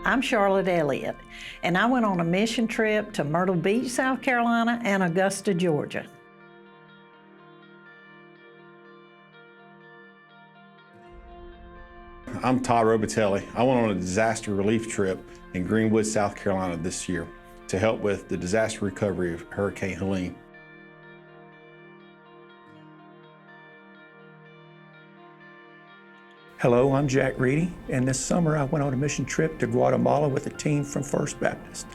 I'm Charlotte Elliott, and I went on a mission trip to Myrtle Beach, South Carolina, and Augusta, Georgia. I'm Todd Robitelli. I went on a disaster relief trip in Greenwood, South Carolina this year to help with the disaster recovery of Hurricane Helene. Hello, I'm Jack Reedy, and this summer I went on a mission trip to Guatemala with a team from First Baptist.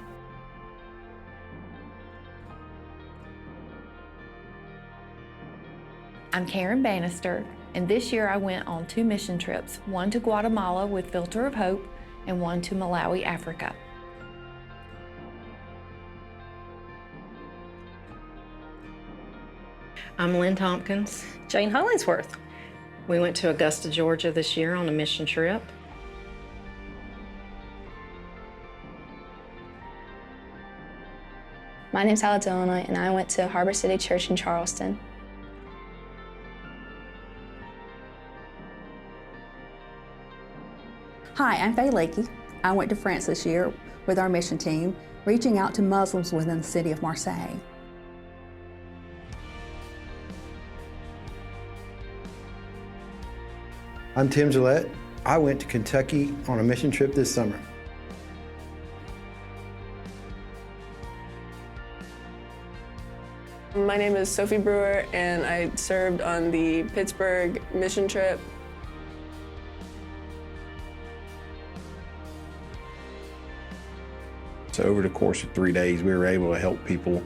I'm Karen Bannister, and this year I went on 2 mission trips, one to Guatemala with Filter of Hope and one to Malawi, Africa. I'm Lynn Tompkins. Jane Hollingsworth. We went to Augusta, Georgia this year on a mission trip. My name's Alex Illinois, and I went to Harbor City Church in Charleston. Hi, I'm Faye Lakey. I went to France this year with our mission team, reaching out to Muslims within the city of Marseille. I'm Tim Gillette. I went to Kentucky on a mission trip this summer. My name is Sophie Brewer, and I served on the Pittsburgh mission trip. So over the course of 3 days, we were able to help people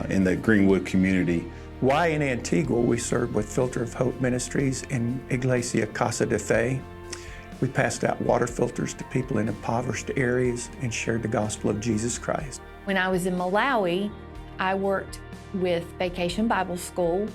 in the Greenwood community. While in Antigua, we served with Filter of Hope Ministries in Iglesia Casa de Fe. We passed out water filters to people in impoverished areas and shared the gospel of Jesus Christ. When I was in Malawi, I worked with Vacation Bible School,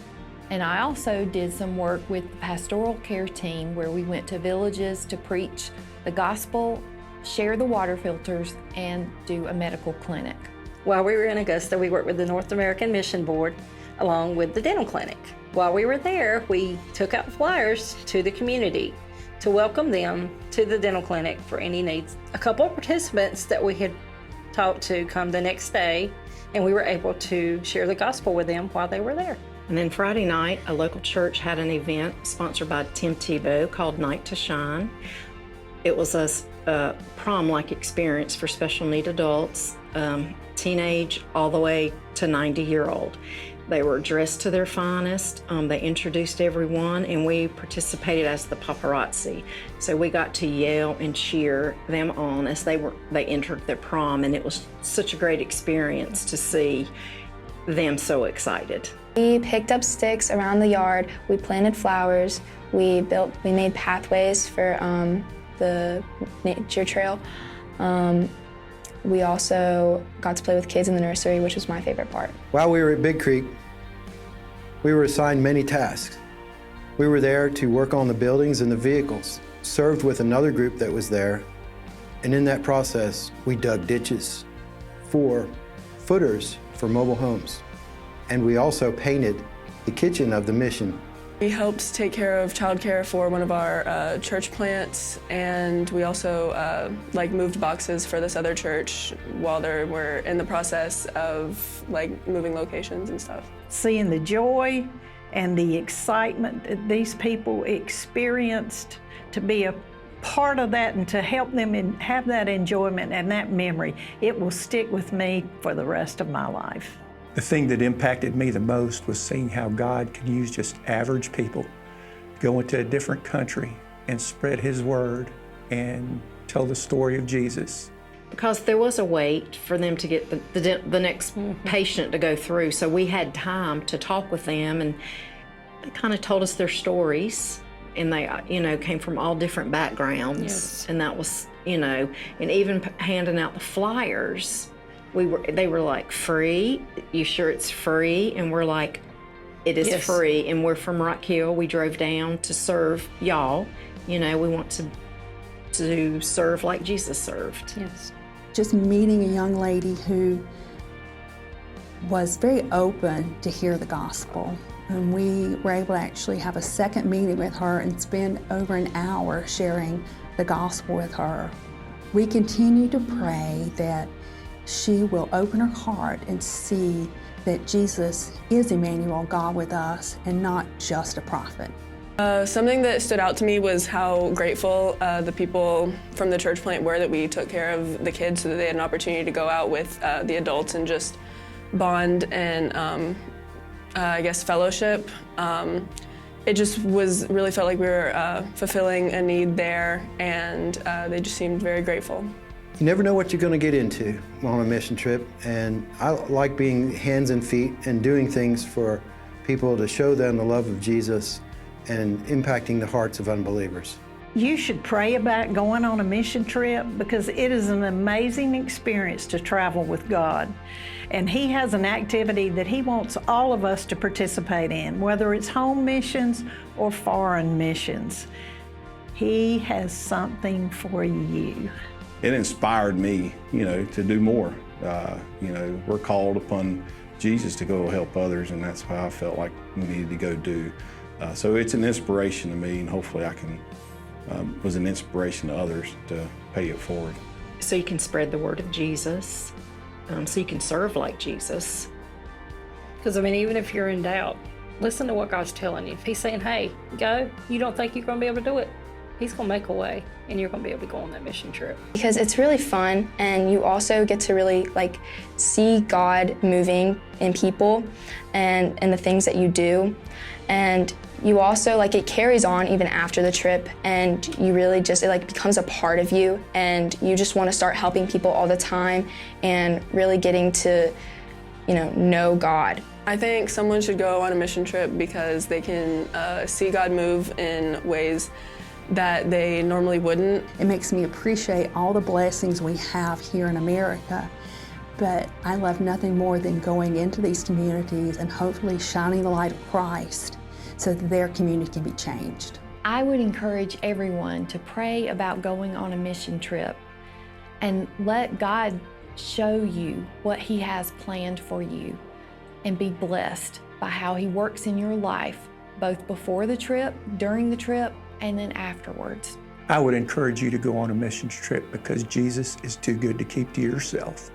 and I also did some work with the pastoral care team where we went to villages to preach the gospel, share the water filters, and do a medical clinic. While we were in Augusta, we worked with the North American Mission Board along with the dental clinic. While we were there, we took out flyers to the community to welcome them to the dental clinic for any needs. A couple of participants that we had talked to come the next day, and we were able to share the gospel with them while they were there. And then Friday night, a local church had an event sponsored by Tim Tebow called Night to Shine. It was a prom-like experience for special need adults, teenage all the way to 90-year-old. They were dressed to their finest. They introduced everyone, and we participated as the paparazzi. So we got to yell and cheer them on as they entered their prom, and it was such a great experience to see them so excited. We picked up sticks around the yard. We planted flowers. We made pathways for the nature trail. We also got to play with kids in the nursery, which was my favorite part. While we were at Big Creek, we were assigned many tasks. We were there to work on the buildings and the vehicles, served with another group that was there, and in that process, we dug ditches for footers for mobile homes. And we also painted the kitchen of the mission. We helped take care of childcare for one of our church plants, and we also moved boxes for this other church while they were in the process of moving locations and stuff. Seeing the joy and the excitement that these people experienced, to be a part of that and to help them have that enjoyment and that memory, it will stick with me for the rest of my life. The thing that impacted me the most was seeing how God can use just average people, go into a different country and spread His word and tell the story of Jesus. Because there was a wait for them to get the next patient to go through, so we had time to talk with them, and they kind of told us their stories, and they came from all different backgrounds. Yes. And that was, and even handing out the flyers. They were like, free? You sure it's free? And we're like, it is Yes. free. And we're from Rock Hill. We drove down to serve y'all. We want to serve like Jesus served. Yes. Just meeting a young lady who was very open to hear the gospel. And we were able to actually have a second meeting with her and spend over an hour sharing the gospel with her. We continue to pray that she will open her heart and see that Jesus is Emmanuel, God with us, and not just a prophet. Something that stood out to me was how grateful the people from the church plant were that we took care of the kids so that they had an opportunity to go out with the adults and just bond and I guess fellowship. It just really felt like we were fulfilling a need there, and they just seemed very grateful. You never know what you're going to get into on a mission trip, and I like being hands and feet and doing things for people to show them the love of Jesus and impacting the hearts of unbelievers. You should pray about going on a mission trip because it is an amazing experience to travel with God. And He has an activity that He wants all of us to participate in, whether it's home missions or foreign missions. He has something for you. It inspired me, to do more. We're called upon Jesus to go help others, and that's how I felt like we needed to go do. So it's an inspiration to me, and hopefully I can was an inspiration to others to pay it forward. So you can spread the word of Jesus, so you can serve like Jesus. Because, even if you're in doubt, listen to what God's telling you. If He's saying, hey, go, you don't think you're going to be able to do it, He's going to make a way, and you're going to be able to go on that mission trip. Because it's really fun, and you also get to really see God moving in people and the things that you do. And you also, it carries on even after the trip, and you really just, it becomes a part of you, and you just want to start helping people all the time and really getting to, know God. I think someone should go on a mission trip because they can see God move in ways that they normally wouldn't. It makes me appreciate all the blessings we have here in America, but I love nothing more than going into these communities and hopefully shining the light of Christ so that their community can be changed. I would encourage everyone to pray about going on a mission trip and let God show you what He has planned for you, and be blessed by how He works in your life, both before the trip, during the trip, and then afterwards. I would encourage you to go on a missions trip because Jesus is too good to keep to yourself.